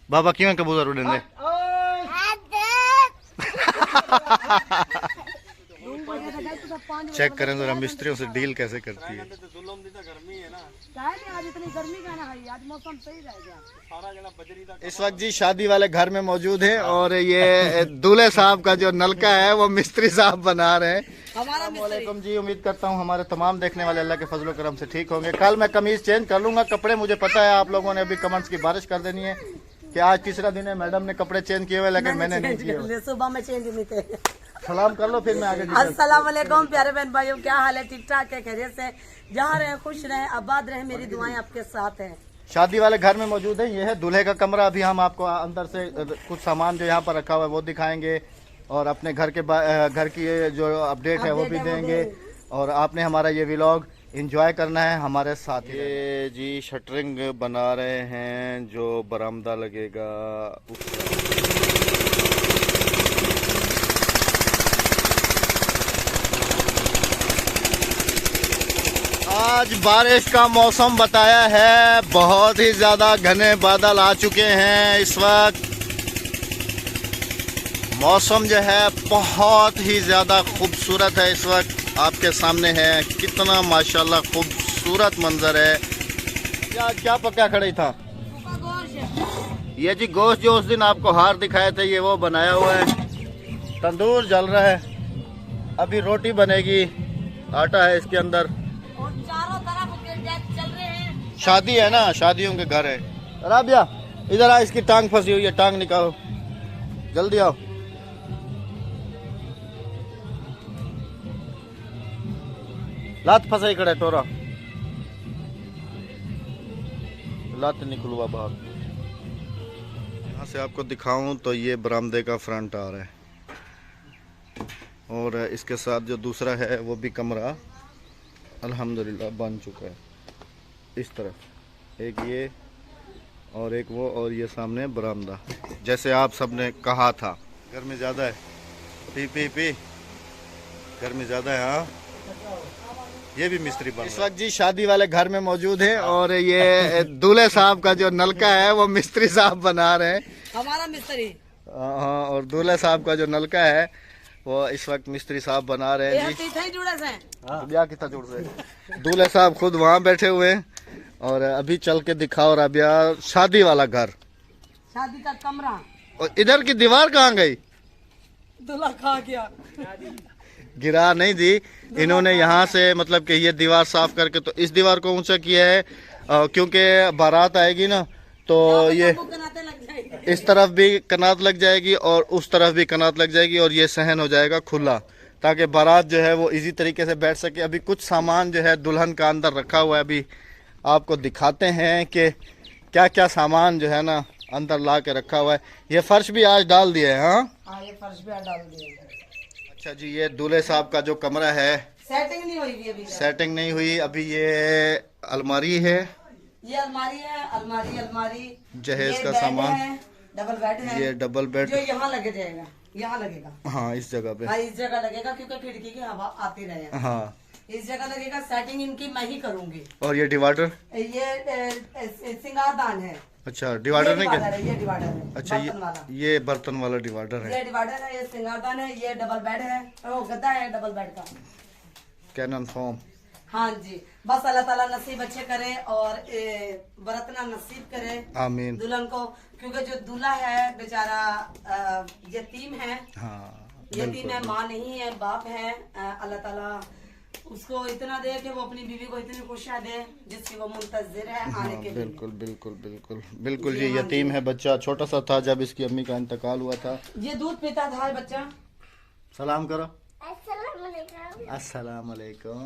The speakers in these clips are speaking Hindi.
बाबा क्यों कबूतर उड़ेंगे? चेक करें जरा मिस्त्रियों से डील कैसे करती है। आज इतनी गर्मी का ना है, आज मौसम सही रहेगा। इस वक्त जी शादी वाले घर में मौजूद है और ये दूल्हे साहब का जो नलका है वो मिस्त्री साहब बना रहे हैं। अस्सलामुअलैकुम जी, उम्मीद करता हूँ हमारे तमाम देखने वाले अल्लाह के फजल करम से ठीक होंगे। कल मैं कमीज चेंज कर लूंगा, कपड़े मुझे पता है आप लोगों ने अभी कमेंट्स की बारिश कर देनी है कि आज तीसरा दिन है, मैडम ने कपड़े चेंज किए हुए लेकिन मैंने नहीं किए। सुबह में चेंज नहीं थे। सलाम कर लो फिर मैं आगे। अस्सलाम वालेकुम प्यारे बहन भाइयों, क्या हाल है? ठीक ठाक है, खैरियत से? जहाँ रहे खुश रहे, आबाद रहे, मेरी दुआएं आपके साथ हैं। शादी वाले घर में मौजूद है, ये है दूल्हे का कमरा। अभी हम आपको अंदर से कुछ सामान जो यहाँ पर रखा हुआ है वो दिखाएंगे और अपने घर की जो अपडेट है वो भी देंगे और आपने हमारा ये व्लॉग एंजॉय करना है हमारे साथ। ये जी शटरिंग बना रहे हैं जो बरामदा लगेगा। आज बारिश का मौसम बताया है, बहुत ही ज्यादा घने बादल आ चुके हैं। इस वक्त मौसम जो है बहुत ही ज्यादा खूबसूरत है। इस वक्त आपके सामने है, कितना माशाल्लाह खूबसूरत मंजर है। क्या क्या पका खड़ी था? ये जी गोश्त जो उस दिन आपको हार दिखाए थे, ये वो बनाया हुआ है। तंदूर जल रहा है, अभी रोटी बनेगी, आटा है इसके अंदर। चारों तरफ चल रहे हैं। शादी है ना, शादियों के घर है। राबिया इधर आ, इसकी टांग फंसी हुई है, टांग निकालो, जल्दी आओ। लात फंसाई खड़े टोरा, लात निकलवा बाहर। यहाँ से आपको दिखाऊं तो ये बरामदे का फ्रंट आ रहा है और इसके साथ जो दूसरा है वो भी कमरा अल्हम्दुलिल्लाह बन चुका है। इस तरफ एक ये और एक वो और ये सामने बरामदा, जैसे आप सबने कहा था। गर्मी ज़्यादा है, पी गर्मी ज़्यादा है। हाँ, ये भी मिस्त्री बन। इस वक्त जी शादी वाले घर में मौजूद है और ये दूल्हे साहब का जो नलका है वो मिस्त्री साहब बना रहे हैं, हमारा मिस्त्री। हाँ, और दूल्हे साहब का जो नलका है वो इस वक्त मिस्त्री साहब बना रहे हैं जी। ब्याह कितना जोड़ से दूल्हे साहब खुद वहाँ बैठे हुए हैं और अभी चल के दिखाओ राबिया शादी वाला घर, शादी का कमरा। और इधर की दीवार कहाँ गई? दूल्हा खा गया। गिरा नहीं दी इन्होंने, यहाँ से मतलब कि ये दीवार साफ करके तो इस दीवार को ऊंचा किया है क्योंकि बारात आएगी ना तो ये इस तरफ भी कनात लग जाएगी और उस तरफ भी कनात लग जाएगी और ये सहन हो जाएगा खुला, ताकि बारात जो है वो इजी तरीके से बैठ सके। अभी कुछ सामान जो है दुल्हन का अंदर रखा हुआ है, अभी आपको दिखाते हैं कि क्या क्या सामान जो है ना अंदर ला के रखा हुआ है। ये फर्श भी आज डाल दिया है। हाँ, ये फर्श भी डाल दिया। अच्छा जी, ये दूल्हे साहब का जो कमरा है सेटिंग नहीं हुई अभी। सेटिंग नहीं हुई अभी। ये अलमारी है, ये अलमारी है, अलमारी जहेज का सामान, डबल बेड है। ये डबल बेड जो यहाँ लगे जाएगा, यहाँ लगेगा। हाँ, इस जगह पे। हाँ, इस जगह लगेगा क्योंकि खिड़की की हवा आती रहे। हाँ, इस जगह लगेगा। सेटिंग इनकी मैं ही करूंगी। और ये डिवाइडर, ये सिंगारदान है। अच्छा डिवाइडर नहीं क्या? ये डिवाइडर है। अच्छा, ये बर्तन वाला डिवाइडर है। ये डिवाइडर है, ये सिंगारदान है, ये डबल बेड है, वो गद्दा है डबल बेड का। कैनन फॉर्म। हाँ जी, बस अल्लाह ताला नसीब अच्छे करे और बरतना नसीब करे आमीन दुल्हन को, क्योंकि जो दूल्हा है बेचारा यतीम है। हाँ, यतीम है, माँ नहीं है, बाप है। अल्लाह ताला उसको इतना दे कि वो अपनी बीवी को इतनी खुशियाँ दे जिसकी वो मुंतजिर है आने के लिए। बिल्कुल बिल्कुल बिल्कुल बिल्कुल जी, यतीम है बच्चा, छोटा सा था जब इसकी अम्मी का इंतकाल हुआ था। ये दूध पीता था बच्चा। सलाम करो। अस्सलाम वालेकुम।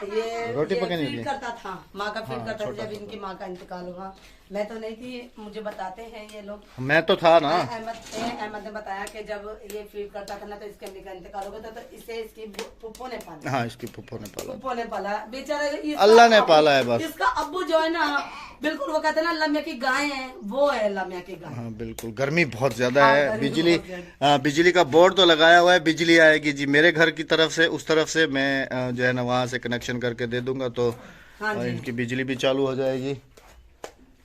ये रोटी पकाने फीड करता था, माँ का फीड करता था जब इनकी माँ का इंतकाल हुआ। मैं तो नहीं थी, मुझे बताते हैं ये लोग। मैं तो था ना। अहमद ने बताया कि जब ये फीड करता था ना तो इसके अम्मी का इंतकाल हो गया था, तो इसे इसकी फुप्पो ने पाला। हाँ, इसकी फुप्पो ने पाला। फुप्पो ने पाला बेचारा, अल्लाह ने पाला है बस। इसका अब्बू जो है ना, बिल्कुल वो कहते हैं ना लम्या की गाय है, वो है लम्या की गाय। हाँ बिल्कुल, गर्मी बहुत ज्यादा है। बिजली का बोर्ड तो लगाया हुआ है, बिजली आएगी जी मेरे घर की तरफ से, उस तरफ से मैं जो है ना वहाँ से कनेक्शन करके दे दूंगा तो इनकी बिजली भी चालू हो जाएगी।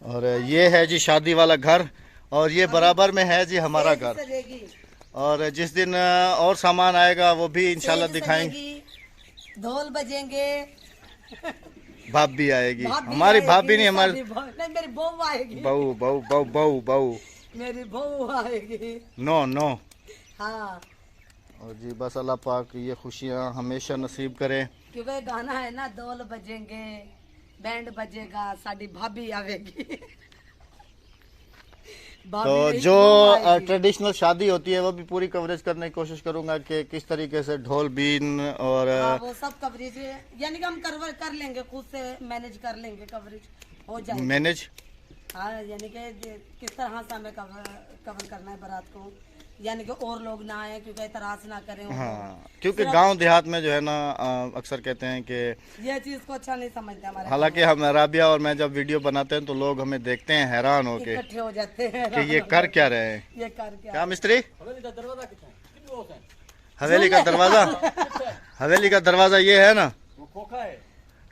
और ये है जी शादी वाला घर और ये बराबर में है जी हमारा घर। सजेगी, और जिस दिन और सामान आएगा वो भी इंशाल्लाह स्टेज दिखाएंगे। सजेगी, ढोल बजेंगे, भाभी आएगी, भाभी हमारी आएगी, भाभी नहीं, हमारी नहीं मेरी बहू आएगी, बहू बहू बहू बहू बहू। मेरी बहू आएगी। No no. हाँ, और जी बस अल्लाह पाक ये खुशियाँ हमेशा नसीब करे। क्योंकि ये गाना है ना, ढोल बजेंगे, बैंड बजेगा, साड़ी भाभी आवेगी। तो भाभी जो नहीं, बहू आएगी। ट्रेडिशनल शादी होती है वो भी पूरी कवरेज करने की कोशिश करूंगा कि किस तरीके से ढोल बीन और हाँ, वो सब कवरेज है, यानी कि हम कर लेंगे, खुद से मैनेज कर लेंगे, कवरेज हो जाएगा। मैनेज। हाँ, यानी कि किस तरह से हमें कवर करना है बारात को, यानी कि और लोग ना आए, क्योंकि इतराज ना करें वो हाँ, क्योंकि गांव देहात में जो है ना अक्सर कहते हैं कि लोग। ये चीज को अच्छा नहीं समझते हमारे हालांकि हम राबिया और मैं जब वीडियो बनाते हैं तो लोग हमें देखते हैं हैरान होके इकट्ठे हो जाते हैं कि ये कर क्या रहे हैं। ये कर क्या मिस्त्री? हवेली का दरवाजा, हवेली का दरवाजा ये है ना,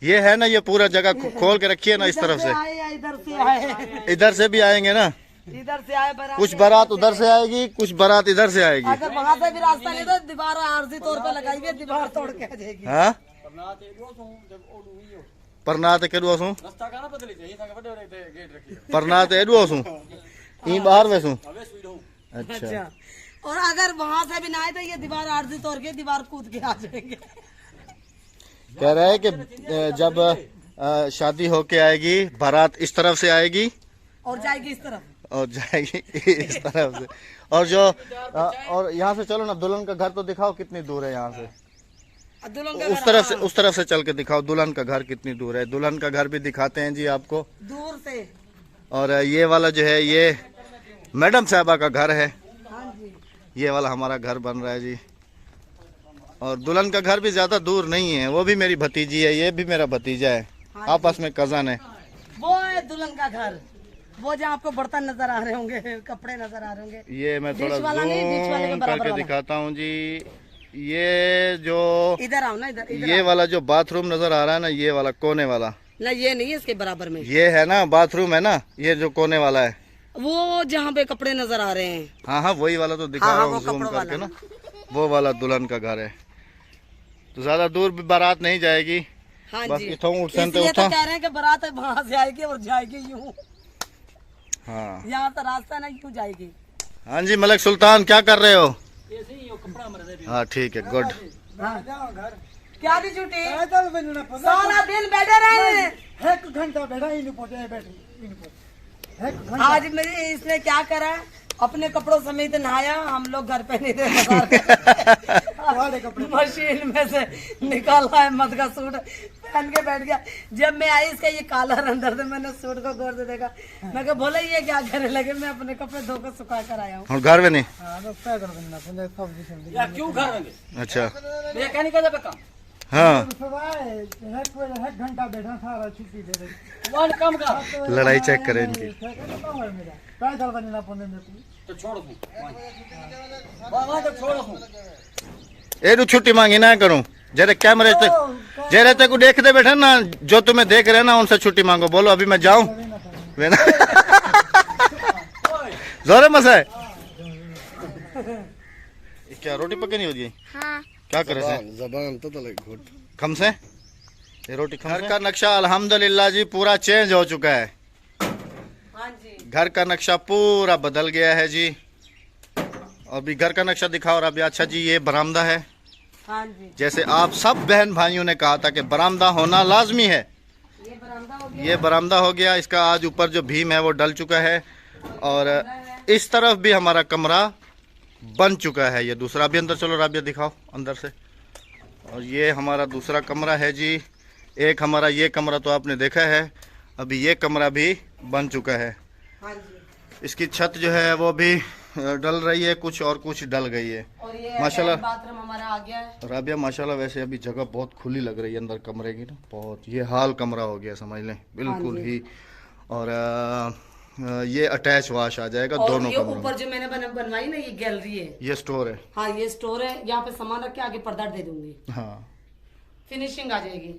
ये है ना, ये पूरा जगह खोल के रखी है ना इस तरफ से। आए या इधर से आए, इधर से भी आएंगे ना, इधर से आए बारात, कुछ बारात उधर से आएगी, कुछ बारात इधर से आएगी। अगर वहाँ से भी रास्ता नहीं तो दीवार आरजी तौर पे लगाई हुई है, दीवार तोड़ के आ जाएगी। हाँ, परनात केडुआ सू, परनात एडुआ सू, ई बाहर वैसू। अच्छा, अच्छा, और अगर वहाँ से भी ना आए तो ये दीवार आरजी तोड़ के दीवार कूद के आ जाएंगे। कह रहे हैं कि जब शादी होके आएगी बारात इस तरफ से आएगी और जाएगी इस तरफ, और जाएगी इस तरफ से। और जो और यहाँ से चलो ना, दुल्हन का घर तो दिखाओ कितनी दूर है यहाँ से, दुल्हन का उस घर, तरफ से, हाँ, उस तरफ से चल के दिखाओ दुल्हन का घर कितनी दूर है। दुल्हन का घर भी दिखाते हैं जी आपको। दूर से। और ये वाला जो है ये मैडम साहबा का घर है, हाँ जी, ये वाला हमारा घर बन रहा है जी। और दुल्हन का घर भी ज्यादा दूर नहीं है, वो भी मेरी भतीजी है, ये भी मेरा भतीजा है, आपस में कजन है। वो है दुल्हन का घर, वो जहाँ आपको बर्तन नजर आ रहे होंगे, कपड़े नजर आ रहे होंगे। ये मैं थोड़ा डिश वाला नहीं, डिश वाले के जूम बराबर करके वाला। दिखाता हूँ जी। ये जो इधर आओ ना, इधर ये वाला जो बाथरूम नजर आ रहा है ना, ये वाला कोने वाला, ना, ये नहीं है, इसके बराबर में ये है ना बाथरूम है ना, ये जो कोने वाला है, वो जहाँ पे कपड़े नजर आ रहे हैं। हाँ हाँ वही वाला तो दिखा हाँ, रहा हाँ, हूँ वो जूम कपड़ों करके वाला। ना, वो वाला दुल्हन का घर है। तो ज्यादा दूर भी बारात नहीं जाएगी। हाँ बस जी, इथों उठसन ते इसलिए तो उठा। कह रहे हैं कि बारात वहाँ से आएगी और जाएगी यूं, हाँ यहाँ तो रास्ता नहीं, यूं जाएगी। हाँ जी, मलिक सुल्तान क्या कर रहे हो? हाँ ठीक है, गुड। क्या दी छुट्टी? सारा दिन बैठे रहे, 1 घंटा बैठा ही नहीं पहुंचे, बैठे आज मेरी इसने क्या करा, अपने कपड़ों समेत नहाया, हम लोग घर पे नहीं थे, कपड़े मशीन में से निकाला है मत का सूट पहन के बैठ गया। जब मैं आई इसका ये काला अंदर से, मैंने सूट को गौर से देखा, मैं कहा बोले ये क्या करे लगे, मैं अपने कपड़े धोकर सुखा कर आया हूँ। और घर में नहीं? क्यों घर अच्छा, ये कहने का जब काम हाँ 1 घंटा बैठा, सारा छुट्टी दे रही कम का लड़ाई चेक करें इनकी। पैदल बनना पड़ने मेरे को, तो छोड़ दूं बाबा, तो छोड़ दूं। ए तू छुट्टी मांगी ना करूं, जरे कैमरे तक जे रहते को देखते बैठे ना, जो तुम्हें देख रहे ना उनसे छुट्टी मांगो, बोलो अभी मैं जाऊं। जोरे मसा है क्या, रोटी पकी नहीं होगी? हाँ। क्या करे से जबान तो घुट खम से ये रोटी खम। घर का नक्शा अल्हम्दुलिल्लाह जी पूरा चेंज हो चुका है। हाँ जी, घर का नक्शा पूरा बदल गया है जी। अभी घर का नक्शा दिखाओ। और अभी अच्छा जी, ये बरामदा है। हाँ जी, जैसे आप सब बहन भाइयों ने कहा था कि बरामदा होना लाजमी है, ये बरामदा हो गया। ये बरामदा हो गया। इसका आज ऊपर जो भीम है वो डल चुका है। और इस तरफ भी हमारा कमरा बन चुका है। ये दूसरा भी अंदर चलो राबिया दिखाओ अंदर से। और ये हमारा दूसरा कमरा है जी। एक हमारा ये कमरा तो आपने देखा है, अभी ये कमरा भी बन चुका है। हाँ जी, इसकी छत जो है वो भी डल रही है कुछ, और कुछ डल गई है और ये माशाल्लाह। बाथरूम हमारा आ गया है। राबिया माशाल्लाह वैसे अभी जगह बहुत खुली लग रही है अंदर कमरे की ना, बहुत ये हाल कमरा हो गया समझ लें बिल्कुल ही। और ये अटैच वाश आ जाएगा और दोनों ये कमरों में। ऊपर जो मैंने बनवाई ना, ये गैलरी है। ये स्टोर है। हाँ, ये स्टोर है, यहाँ पे सामान रख के आगे पर्दा दे दूंगी, हाँ फिनिशिंग आ जाएगी।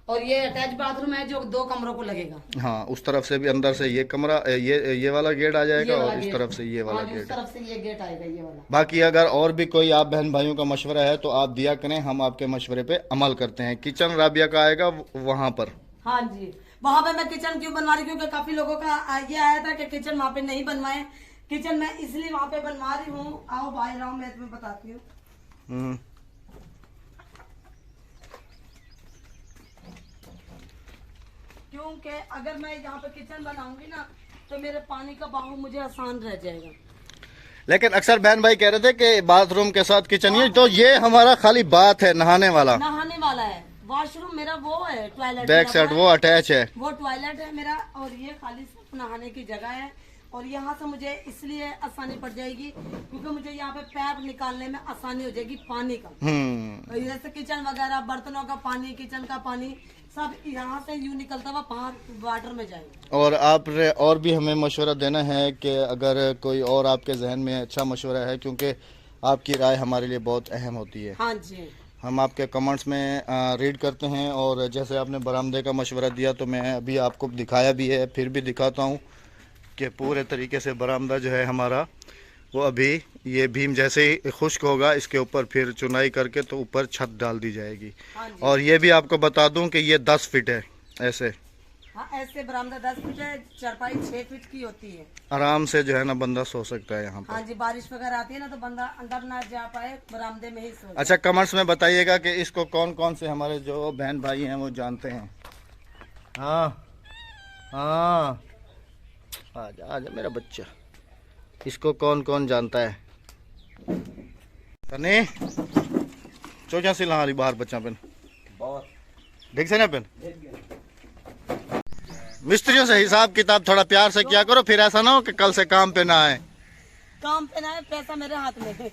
और ये अटैच बाथरूम है जो 2 कमरों को लगेगा। हाँ, उस तरफ से भी अंदर से ये कमरा, ये वाला गेट आ जाएगा ये वाला और इस गेट। तरफ से ये वाला हाँ, गेट। इस तरफ से ये गेट आएगा, ये वाला। बाकी अगर और भी कोई आप बहन भाइयों का मशवरा है तो आप दिया करें, हम आपके मशवरे पे अमल करते हैं। किचन राबिया का आएगा वहाँ पर। हाँ जी, वहाँ पे मैं किचन क्यों बनवा रही हूँ, क्योंकि काफी लोगों का ये आया था कि किचन वहाँ पे नहीं बनवाए। किचन मैं इसलिए वहाँ पे बनवा रही हूँ। आओ बाहर आओ, मैं तुम्हें बताती हूँ। क्योंकि अगर मैं यहाँ पे किचन बनाऊंगी ना तो मेरे पानी का बहाव मुझे आसान रह जाएगा। लेकिन अक्सर बहन भाई कह रहे थे कि बाथरूम के साथ किचन, ये तो ये हमारा खाली बात है, नहाने वाला। नहाने वाला है, वॉशरूम मेरा वो है, टॉयलेट बैक साइड वो अटैच है, वो टॉयलेट है मेरा, और ये खाली सिर्फ नहाने की जगह है। और यहाँ से मुझे इसलिए आसानी पड़ जाएगी क्योंकि मुझे यहाँ पे पैप निकालने में आसानी हो जाएगी पानी का। और जैसे किचन वगैरह, बर्तनों का पानी, किचन का पानी सब यहाँ से यूं निकलता हुआ बाहर वाटर में जाएगा। और आप और भी हमें मशवरा देना है कि अगर कोई और आपके जहन में अच्छा मशवरा है, क्योंकि आपकी राय हमारे लिए बहुत अहम होती है। हाँ जी, हम आपके कमेंट्स में रीड करते हैं। और जैसे आपने बरामदे का मशवरा दिया तो मैं अभी आपको दिखाया भी है, फिर भी दिखाता हूँ कि पूरे तरीके से बरामदा जो है हमारा, वो अभी ये भीम जैसे ही खुश्क होगा इसके ऊपर फिर चुनाई करके तो ऊपर छत डाल दी जाएगी। हाँ जी। और ये भी आपको बता दूं कि ये 10 फीट है, ऐसे। हाँ, ऐसे बरामदा 10 फीट है, चारपाई 6 फीट की होती है। आराम से जो है ना बंदा सो सकता है यहाँ हाँ पर। जी, बारिश वगैरह आती है ना तो बंदा अंदर ना जा पाए, बरामदे में ही सो जाए। अच्छा, कमेंट्स में बताइएगा कि इसको कौन कौन से हमारे जो बहन भाई हैं वो जानते हैं। हाँ हाँ, आजा आजा मेरा बच्चा, इसको कौन कौन जानता है। सनी चौचा से ला बाहर बच्चा पेन देख से ना पेन। मिस्त्रियों से हिसाब किताब थोड़ा प्यार से किया करो, फिर ऐसा ना हो कि कल से काम पे ना आए। काम पे ना है, पैसा मेरे हाथ में है।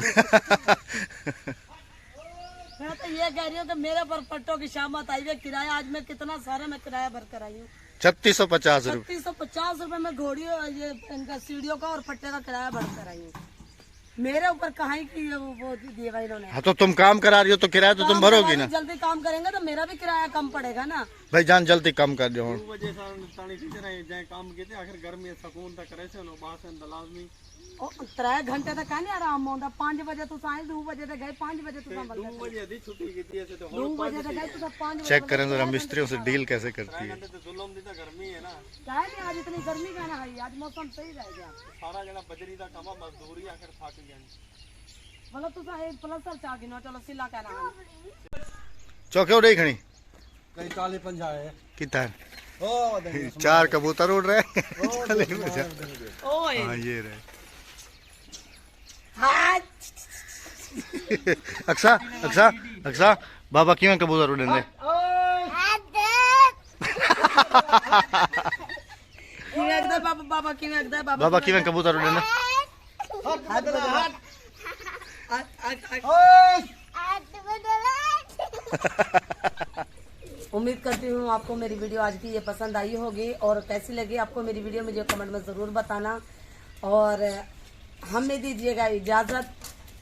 मैं तो ये कह रही हूँ कि मेरे पर पट्टों की शामत आई है। किराया आज मैं कितना सारा मैं किराया भर कर आई हूँ, 3650 रुपये। 3650 रुपए में घोड़ी ये इनका सीढ़ियों का और पट्टे का किराया भर कर आई हूँ। मेरे ऊपर कहाँ की वो दिए भाई इन्होंने। हाँ तो तुम काम करा रही हो तो किराया तो तुम भरोगी ना। जल्दी काम करेंगे तो मेरा भी किराया कम पड़ेगा ना। भाई जान जल्दी कम कर दो। काम किए आखिर गर्मी सुकून तक करे से लाजमी 3 घंटे तक नहीं आराम होता। 5 बजे तो आए, 2 बजे तक गए, 5 बजे तो 2 बजे तक गए तो 5 बजे। चेक करें जरा मिस्त्रियों से डील कैसे करती है। गर्मी है ना, क्या है आज इतनी गर्मी का ना है, आज मौसम सही रहेगा। सारा जना बजरी का कमा मजदूरी आखिर थक गए। मतलब तू एक प्लस्तर चाह गिनो, चलो सिला कहना चौके उड़े खड़ी कई 40-50 है कितना ओ 4 कबूतर उड़ रहे हैं। ओए हाँ ये रहे। हाँ अक्सा अक्सा अक्सा बाबा क्यों कबूतर उड़े ने? बाबा क्यों एकदा बाबा बाबा क्यों कबूतर उड़े ने? उम्मीद करती हूँ आपको मेरी वीडियो आज की ये पसंद आई होगी, और कैसी लगी आपको मेरी वीडियो मुझे कमेंट में ज़रूर बताना। और हमें दीजिएगा इजाज़त,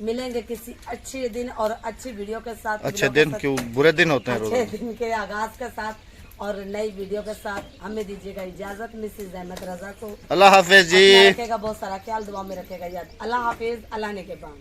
मिलेंगे किसी अच्छे दिन और अच्छी वीडियो के साथ। अच्छे दिन क्यों, बुरे दिन होते हैं रोज। अच्छे दिन के आगाज के साथ और नई वीडियो के साथ हमें दीजिएगा इजाज़त। मिसेज अहमद रजा को अल्लाह हाफिज जी। रखेगा, बहुत सारा ख्याल दुआ में रखेगा याद। अल्लाह हाफिज, अल्लाह ने के बाद।